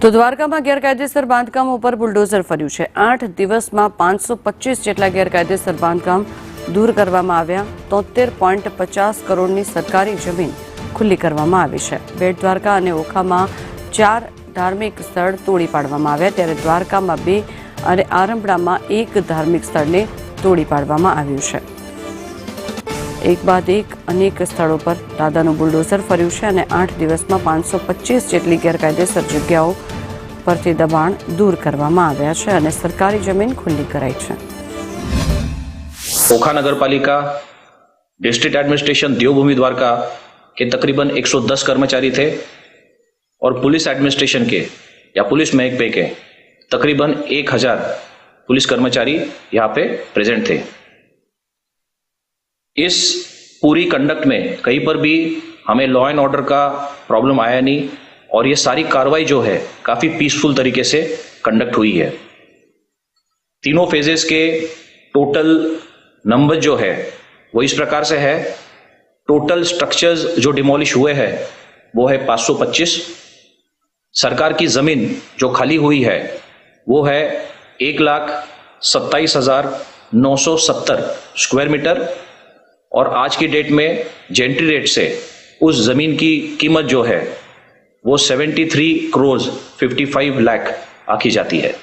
તો દ્વારકામાં ગેરકાયદેસર બાંધકામ ઉપર બુલડોઝર ફર્યું છે। 8 દિવસમાં 525 જેટલા ગેરકાયદેસર બાંધકામ દૂર કરવામાં આવ્યા। 73.50 કરોડની સરકારી જમીન ખુલ્લી કરવામાં આવી છે। બેટ દ્વારકા અને ઓખામાં 4 ધાર્મિક સ્થળ તોડી પાડવામાં આવ્યા, ત્યારે દ્વારકામાં 2 અને આરંભડામાં 1 ધાર્મિક સ્થળને તોડી પાડવામાં આવ્યું છે। એક બાદ એક અનેક સ્થળો પર દાદાનું બુલડોઝર ફર્યું છે અને 8 દિવસમાં 525 જેટલી ગેરકાયદેસર જગ્યાઓ પરથી દબાણ દૂર કરવામાં આવ્યા છે અને સરકારી જમીન ખુલ્લી કરાઈ છે। ओखा नगर पालिका डिस्ट्रिक्ट एडमिनिस्ट्रेशन देवभूमि द्वारका के तकरीबन 110 कर्मचारी थे और पुलिस एडमिनिस्ट्रेशन के या पुलिस महकमे के तकरीबन 1000 पुलिस कर्मचारी यहाँ पे प्रेजेंट थे। इस पूरी कंडक्ट में कहीं पर भी हमें लॉ एंड ऑर्डर का प्रॉब्लम आया नहीं और ये सारी कार्रवाई जो है काफ़ी पीसफुल तरीके से कंडक्ट हुई है। तीनों फेजेस के टोटल नंबर जो है वो इस प्रकार से है। टोटल स्ट्रक्चर्स जो डिमोलिश हुए हैं वो है 525। सरकार की ज़मीन जो खाली हुई है वो है 1,27,970 स्क्वायर मीटर और आज की डेट में जेंट्री रेट से उस ज़मीन की कीमत जो है वो 73 करोड़ 55 लाख आंकी जाती है।